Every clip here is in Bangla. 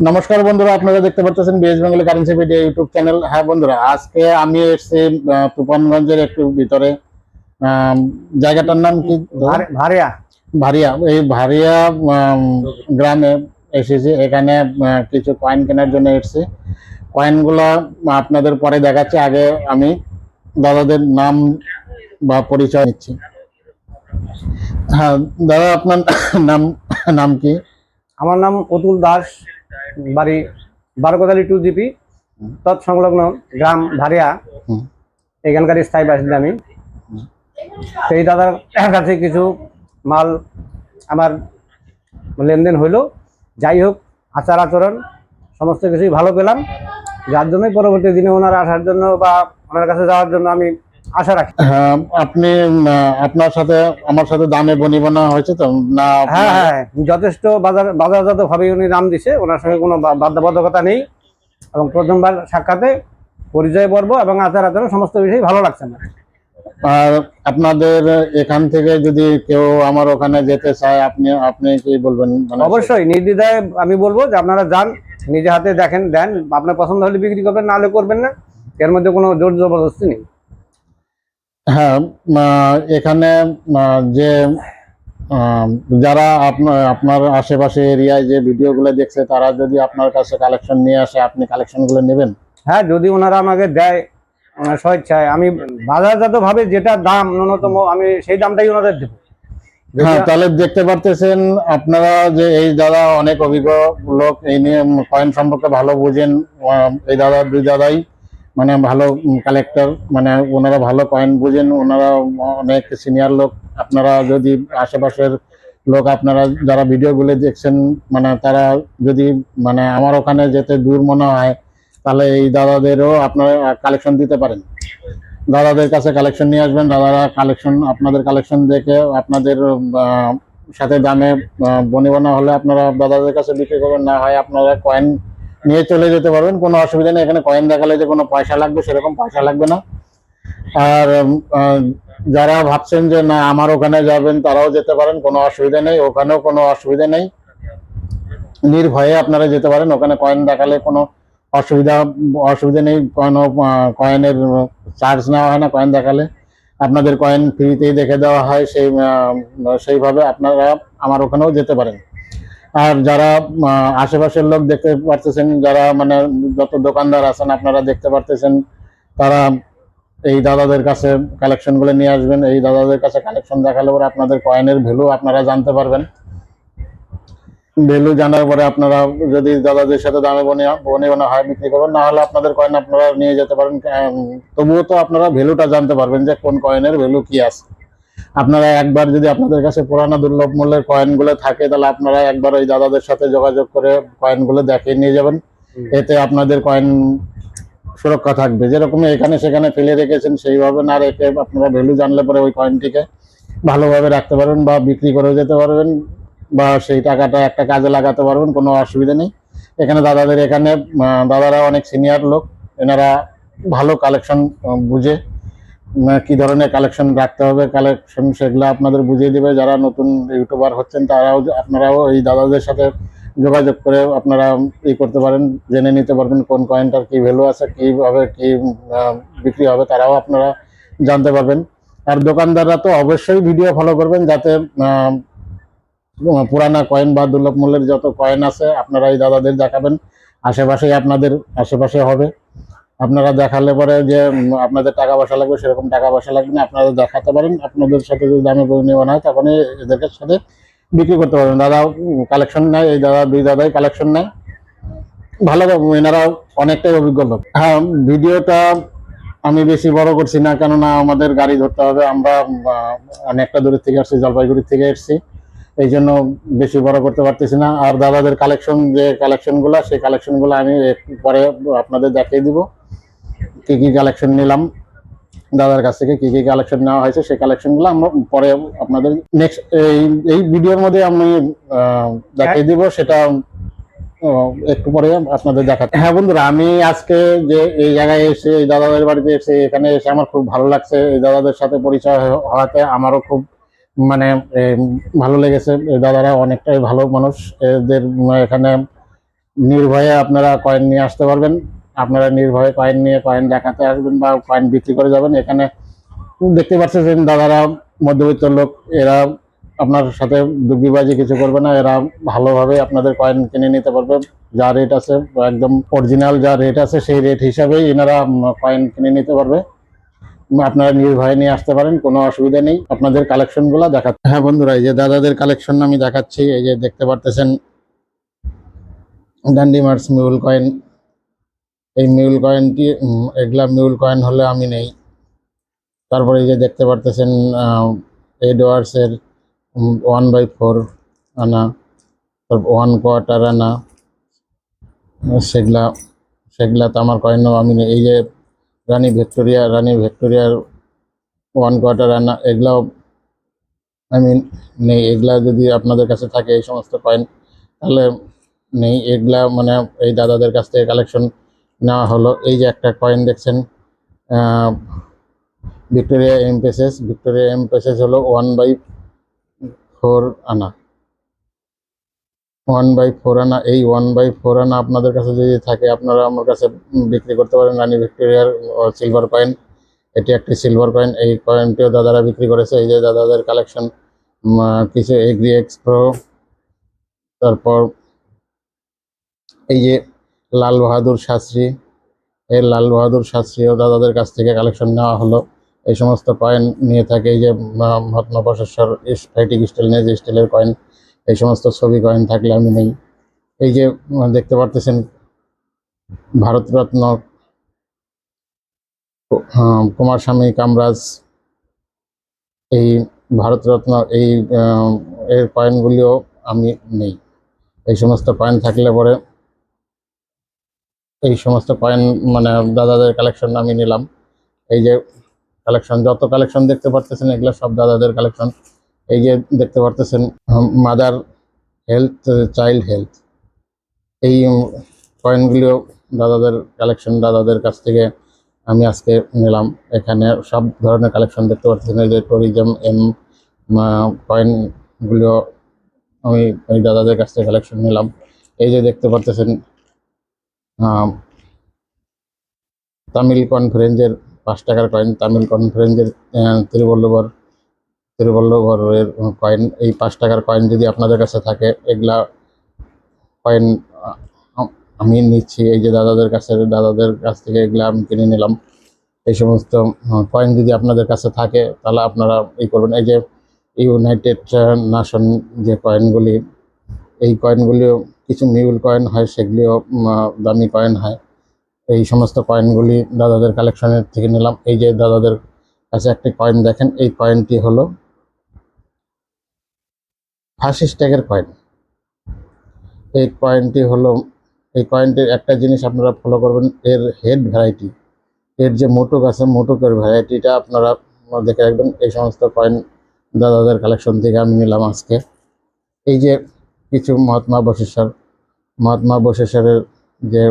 নমস্কার বন্ধুরা, আপনারা দেখতে পাচ্ছেন BS Bengali currency video YouTube channel. হ্যাঁ বন্ধুরা, আজকে আমি এসেছি তুফানগঞ্জের একটু ভিতরে। জায়গাটার নাম কি? ভারিয়া। ভারিয়া। এই ভারিয়া গ্রামে এসেছি। এখানে কিছু কয়েন কেনার জন্য এসেছি। কয়েনগুলা আপনাদের পরে দেখাচ্ছি। আগে আমি দাদাদের নাম বা পরিচয় নিচ্ছি। হ্যাঁ দাদা, আপনার নাম নাম কি? আমার নাম অতুল দাস, বাড়ি বারোকোদালি 2 জিপি, তৎসংলগ্ন গ্রাম ভারিয়া। এখানকার স্থায়ী বাসিন্দা আমি। সেই দাদার কাছে কিছু মাল আমার লেনদেন হইল। যাই হোক, আচার আচরণ সমস্ত কিছুই ভালো পেলাম, যার জন্যই পরবর্তী দিনে ওনার আসার জন্য বা ওনার কাছে যাওয়ার জন্য আমি আশা রাখি। হ্যাঁ, আপনি আপনার সাথে আমার সাথে দামে বনিবনা হয়েছে তো না? হ্যাঁ, যথেষ্ট বাজারজাত ভাবে উনি নাম দিছে, ওনার সঙ্গে কোনো বাধ্যবাধকতা নেই। এবং প্রথমবার সাক্ষাতে পরিচয় পর্ব এবং আচার আচরণ সমস্ত বিষয় ভালো লাগছে না। আর আপনাদের এখান থেকে যদি কেউ আমার ওখানে যেতে চায়, আপনি কি বলবেন? অবশ্যই নির্দ্বিধায় আমি বলবো যে আপনারা যান, নিজে হাতে দেখেন, দেন, আপনার পছন্দ হলে বিক্রি করবেন, না হলে করবেন না। এর মধ্যে কোনো জোর জবরদস্তি নেই। হ্যাঁ, এখানে যে যারা আপনার আশেপাশে এরিয়ায় যে ভিডিওগুলো দেখছে, তারা যদি আপনার কাছে কালেকশন নিয়ে আসে, আপনি কালেকশনগুলো নেবেন? হ্যাঁ, যদি ওনারা আমাকে দেয় স্বেচ্ছায়, আমি বাজারজাত ভাবে যেটা দাম ন্যূনতম আমি সেই দামটাই ওনাদের দেবো। হ্যাঁ, তাহলে দেখতে পারতেছেন আপনারা যে এই দাদা অনেক অভিজ্ঞ লোক, এই নিয়ে কয়েন সম্পর্কে ভালো বুঝেন। এই দাদা, দুই দাদাই মানে ভালো কালেক্টর, মানে ওনারা ভালো কয়েন বুঝেন, ওনারা অনেক সিনিয়র লোক। আপনারা যদি আশেপাশের লোক, আপনারা যারা ভিডিওগুলো দেখছেন, মানে তারা যদি মানে আমার ওখানে যেতে দূর মনে হয়, তাহলে এই দাদাদেরও আপনারা কালেকশন দিতে পারেন। দাদাদের কাছে কালেকশন নিয়ে আসবেন। দাদারা কালেকশন, আপনাদের কালেকশন দেখে আপনাদের সাথে দামে বনিবনা হলে আপনারা দাদাদের কাছে বিক্রি করবেন, না হয় আপনারা কয়েন নিয়ে চলে যেতে পারবেন, কোনো অসুবিধা নেই। এখানে কয়েন দেখালে যে কোনো পয়সা লাগবে, সেরকম পয়সা লাগবে না। আর যারা ভাবছেন যে না আমার ওখানে যাবেন, তারাও যেতে পারেন, কোনো অসুবিধা নেই। ওখানেও কোনো অসুবিধা নেই, নির্ভয়ে আপনারা যেতে পারেন। ওখানে কয়েন দেখালে কোনো অসুবিধা নেই। কোনো কয়েনের চার্জ নেওয়া হয় না। কয়েন দেখালে আপনাদের কয়েন ফ্রিতেই দেখে দেওয়া হয়। সেইভাবে আপনারা আমার ওখানেও যেতে পারেন। আর যারা আশেপাশের লোক দেখতে পারতেছেন, যারা মানে যত দোকানদার আছেন আপনারা দেখতে পারতেছেন, তারা এই দাদাদের কাছে কালেকশনগুলো নিয়ে আসবেন। এই দাদাদের কাছে কালেকশন দেখালে পরে আপনাদের কয়েনের ভ্যালু আপনারা জানতে পারবেন। ভ্যালু জানার পরে আপনারা যদি দাদাদের সাথে দামে বনিবনা হয়, বিক্রি করবেন, না হলে আপনাদের কয়েন আপনারা নিয়ে যেতে পারেন। তবুও তো আপনারা ভ্যালুটা জানতে পারবেন যে কোন কয়েনের ভ্যালু কি আছে। আপনারা একবার যদি আপনাদের কাছে পুরানো দুর্লভ মূল্যের কয়েনগুলো থাকে, তাহলে আপনারা একবার ওই দাদাদের সাথে যোগাযোগ করে কয়েনগুলো দেখে নিয়ে যাবেন। এতে আপনাদের কয়েন সুরক্ষা থাকবে। যেরকম এখানে সেখানে ফেলে রেখেছেন, সেইভাবে না রেখে আপনারা ভ্যালু জানলে পরে ওই কয়েনটিকে ভালোভাবে রাখতে পারবেন, বা বিক্রি করে যেতে পারবেন, বা সেই টাকাটা একটা কাজে লাগাতে পারবেন, কোনো অসুবিধা নেই। এখানে দাদারা অনেক সিনিয়র লোক, এনারা ভালো কালেকশন বুঝে কি ধরনের কালেকশন রাখতে হবে, কালেকশন সেগুলো আপনাদের বুঝিয়ে দেবে। যারা নতুন ইউটিউবার হচ্ছেন, আপনারাও এই দাদাদের সাথে যোগাযোগ করে আপনারা করতে পারেন, জেনে নিতে পারবেন কোন কয়েনটার কি ভ্যালু আছে, কিভাবে কি বিক্রি হবে, তারাও আপনারা জানতে পারবেন। আর দোকানদাররা তো অবশ্যই ভিডিও ফলো করবেন, যাতে পুরানা কয়েন বা দুর্লভ মূল্যের যত কয়েন আছে আপনারা এই দাদাদের দেখাবেন। আপনাদের আশেপাশে হবে। আপনারা দেখালে পরে যে আপনাদের টাকা পয়সা লাগবে, সেরকম টাকা পয়সা লাগবে না। আপনারা দেখাতে পারেন, আপনাদের সাথে যদি দামে বনিবনা হয়, তখন এদের সাথে বিক্রি করতে পারবেন। দাদা কালেকশন নেয়, এই দুই দাদাই কালেকশন নেয় ভালো। এনারা অনেকটাই অভিজ্ঞ লোক। হ্যাঁ, ভিডিওটা আমি বেশি বড় করছি না, কেননা আমাদের গাড়ি ধরতে হবে। আমরা অনেকটা দূরের থেকে আসছি, জলপাইগুড়ি থেকে এসছি, এই জন্য বেশি বড় করতে পারতেছি না। আর দাদাদের সেই কালেকশনগুলো আমি একটু পরে আপনাদের দেখিয়ে দিব। কি কি কালেকশন নিলাম দাদার কাছ থেকে, কি কি কালেকশন নেওয়া হয়েছে, সেই কালেকশনগুলো আমরা পরে আপনাদের নেক্সট এই ভিডিওর মধ্যে আমি দেখিয়ে দিব। সেটা একটু পরে আপনাদের দেখাতে। হ্যাঁ বন্ধুরা, আমি আজকে যে এই জায়গায় এসে, এই দাদাদের বাড়িতে এসে, এখানে এসে আমার খুব ভালো লাগছে। এই দাদাদের সাথে পরিচয় হওয়াতে আমারও খুব মানে ভালো লেগেছে। এই দাদারা অনেকটাই ভালো মানুষ। এদের এখানে নির্ভয়ে আপনারা কয়েন নিয়ে আসতে পারবেন। আপনারা নির্ভয়ে কয়েন নিয়ে কয়েন দেখাতে আসবেন বা কয়েন বিক্রি করে যাবেন। এখানে দেখতে পাচ্ছেন দাদারা মধ্যবিত্ত লোক, এরা আপনার সাথে দুর্বিবাজি কিছু করবে না, এরা ভালোভাবে আপনাদের কয়েন কিনে নিতে পারবে। যা রেট আছে একদম অরিজিনাল, যা রেট আছে সেই রেট হিসাবেই এনারা কয়েন কিনে নিতে পারবে। আপনারা নির্ভয়ে নিয়ে আসতে পারেন, কোনো অসুবিধা নেই। আপনাদের কালেকশন গুলা দেখাচ্ছি। হ্যাঁ বন্ধুরা, এই যে দাদাদের কালেকশন আমি দেখাচ্ছি। এই যে দেখতে পারতেছেন ডান্ডি মার্স মিউল কয়েন। এই মিউল কয়েনটি এগুলা মিউল কয়েন হলে আমি নেই। তারপরে এই যে দেখতে পারতেছেন এডওয়ার্স এর 1/4 আনা, তারপর 1/4 আনা, সেগুলা সেগুলা তো আমার কয়েনও আমি নেই। এই যে রানী ভিক্টোরিয়ার 1/4 আনা, এগুলাও আমি নেই। এগুলা যদি আপনাদের কাছে থাকে এই সমস্ত কয়েন, তাহলে নেই। এগুলা মানে এই দাদাদের কাছ থেকে কালেকশন নেওয়া হলো। এই যে একটা কয়েন দেখছেন, ভিক্টোরিয়া এমপেসেস হলো 1/4 আনা। 1/4 আনা, এই 1/4 আনা আপনাদের কাছে যদি থাকে, আপনারা আমার কাছে বিক্রি করতে পারেন। রানী ভিক্টোরিয়ার সিলভার কয়েন, এটি একটি সিলভার কয়েন। এই কয়েনটিও দাদারা বিক্রি করেছে। এই যে দাদাদের কালেকশন কিছু এগ্রি এক্সপ্রো, তারপর এই যে লাল বাহাদুর শাস্ত্রী, এই লাল বাহাদুর শাস্ত্রীও দাদাদের কাছ থেকে কালেকশন নেওয়া হলো। এই সমস্ত কয়েন নিয়ে থাকে। এই যে মহাত্মা বশেশ্বর ফাইটিং স্টাইল, নেজ স্টাইলের কয়েন, এই সমস্ত ছবি কয়েন থাকলে আমি নেই। এই যে দেখতে পারতেছেন ভারতরত্ন কুমার স্বামী কামরাজ, এই ভারতরত্ন এই এর কয়েনগুলিও আমি নেই। এই সমস্ত কয়েন থাকলে পরে এই সমস্ত কয়েন মানে দাদাদের কালেকশন আমি নিলাম। এই যে কালেকশন, যত কালেকশন দেখতে পারতেছেন এগুলো সব দাদাদের কালেকশন। এই যে দেখতে পারতেছেন মাদার হেলথ, চাইল্ড হেলথ, এই কয়েনগুলিও দাদাদের কালেকশন, দাদাদের কাছ থেকে আমি আজকে নিলাম। এখানে সব ধরনের কালেকশন দেখতে পাচ্ছেন। এই যে ট্যুরিজম কয়েনগুলিও আমি এই দাদাদের কাছ থেকে কালেকশন নিলাম। এই যে দেখতে পাচ্ছেন তামিল কনফারেন্সের 5 টাকার কয়েন, তামিল কনফারেন্সের তিরুবল্লভরের কয়েন। এই 5 টাকার কয়েন যদি আপনাদের কাছে থাকে, এগুলা কয়েন আমি নিচ্ছি। এই যে দাদাদের কাছ থেকে এগুলা আমি কিনে নিলাম। এই সমস্ত কয়েন যদি আপনাদের কাছে থাকে, তাহলে আপনারা এই করবেন। এই যে ইউনাইটেড নেশন যে কয়েনগুলি, এই কয়েনগুলিও কিছু মিউল কয়েন হয়, সেগুলিও দামি কয়েন হয়। এই সমস্ত কয়েনগুলি দাদাদের কালেকশনের থেকে নিলাম। এই যে দাদাদের কাছে একটি কয়েন দেখেন, এই কয়েনটি হলো ফাসিস্ট ট্যাগের কয়েন। এই কয়েনটি হলো, এই কয়েনটির একটা জিনিস আপনারা ফলো করবেন, এর হেড ভ্যারাইটি, এর যে মোটক আছে, মোটকের ভ্যারাইটিটা আপনারা দেখে রাখবেন। এই সমস্ত কয়েন দাদাদের কালেকশন থেকে আমি নিলাম আজকে। এই যে কিছু মহাত্মা বশেশ্বরের যে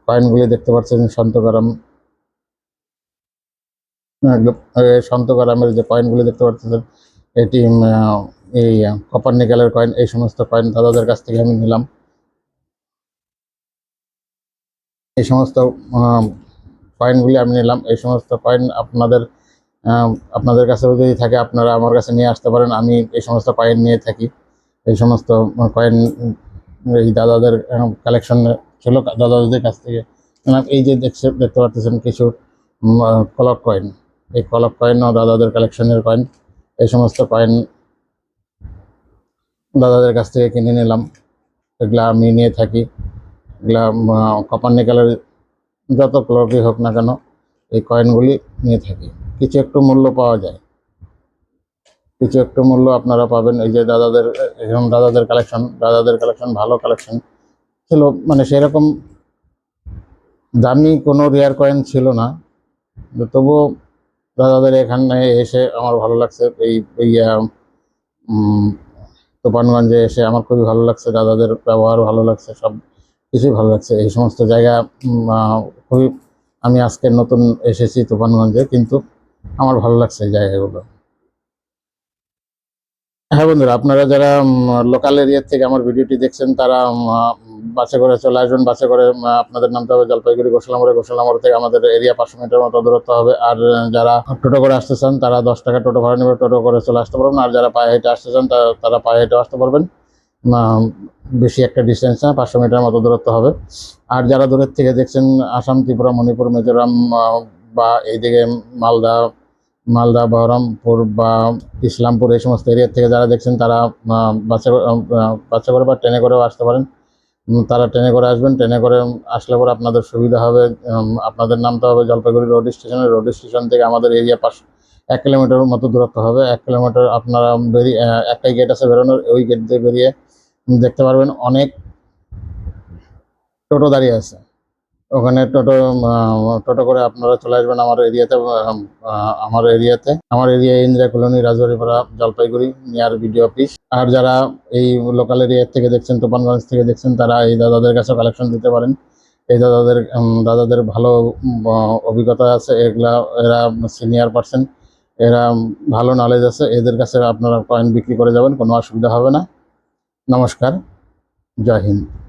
কয়েনগুলি দেখতে পাচ্ছেন, সন্তকারামের যে কয়েনগুলি দেখতে পাচ্ছেন, এটি এই কপার নিকেলের কয়েন। এই সমস্ত কয়েন দাদাদের কাছ থেকে আমি নিলাম। এই সমস্ত কয়েনগুলি আমি নিলাম। এই সমস্ত কয়েন আপনাদের কাছেও যদি থাকে, আপনারা আমার কাছে নিয়ে আসতে পারেন। আমি এই সমস্ত কয়েন নিয়ে থাকি। এই সমস্ত কয়েন এই দাদাদের কালেকশন ছিল দাদাদের কাছ থেকে। এই যে দেখতে পাচ্ছেন কিছু কলক কয়েন, এই কলক কয়েনও দাদাদের কালেকশনের কয়েন। এই সমস্ত কয়েন দাদাদের কাছ থেকে কিনে নিলাম। এগুলা আমি নিয়ে থাকি। এগুলা কপার নিকেলের যত ক্লকই হোক না কেন, এই কয়েনগুলি নিয়ে থাকি। কিছু একটু মূল্য পাওয়া যায়, কিছু একটু মূল্য আপনারা পাবেন। এই যে দাদাদের কালেকশন ভালো কালেকশন ছিল, মানে সেরকম দামি কোনো রেয়ার কয়েন ছিল না, তবুও দাদাদের এখানে এসে আমার ভালো লাগছে। এই তুফানগঞ্জে এসে আমার খুবই ভালো লাগছে, দাদাদের ব্যবহার ভালো লাগছে, সব কিছুই ভালো লাগছে। এই সমস্ত জায়গা খুবই, আমি আজকে নতুন এসেছি তুফানগঞ্জে, কিন্তু আমার ভালো লাগছে এই জায়গাগুলো। হ্যাঁ বন্ধুরা, আপনারা যারা লোকাল এরিয়া থেকে আমার ভিডিওটি দেখছেন তারা বাসে করে চলে আসবেন। বাসে করে আপনাদের নামতে হবে জলপাইগুড়ি গোসালামোড়ে। গোসালামোড় থেকে আমাদের এরিয়া 500 মিটার মতো দূরত্ব হবে। আর যারা টোটো করে আসতে চান তারা 10 টাকা টোটো ভাড়া নেবে, টোটো করে চলে আসতে পারবেন। আর যারা পায়ে হেঁটে আসতে চান তারা পায়ে হেঁটে আসতে পারবেন। বেশি একটা ডিস্টেন্স না, 500 মিটার মতো দূরত্ব হবে। আর যারা দূরের থেকে দেখছেন আসাম, ত্রিপুরা, মণিপুর, মিজোরাম বা এইদিকে মালদা মালদা বহরমপুর বা ইসলামপুর এই সমস্ত এরিয়া থেকে যারা দেখছেন তারা বাসে করে বা ট্রেনে করেও আসতে পারেন। তারা ট্রেনে করে আসবেন। ট্রেনে করে আসলে পরে আপনাদের সুবিধা হবে। আপনাদের নামতে হবে জলপাইগুড়ি রোড স্টেশনে। রোড স্টেশন থেকে আমাদের এরিয়া 1 কিলোমিটার মতো দূরত্ব হবে। 1 কিলোমিটার আপনারা বেরিয়ে একটাই গেট আছে বেরোনোর, ওই গেট দিয়ে বেরিয়ে দেখতে পারবেন অনেক টোটো দাঁড়িয়ে আছে। ওখানে টোটো করে আপনারা চলে আসবেন আমার area Indira colony, Rajbaripara, Jalpaiguri, near BDO office. আর যারা এই লোকাল এরিয়া থেকে দেখছেন, তুফানগঞ্জ থেকে দেখছেন, তারা এই দাদাদের কাছে কালেকশন দিতে পারেন। এই দাদাদের ভালো অভিজ্ঞতা আছে। এরা সিনিয়র পার্সন, এরা ভালো নলেজ আছে। এদের কাছে আপনারা কয়েন বিক্রি করে যাবেন, কোনো অসুবিধা হবে না। নমস্কার, জয় হিন্দ।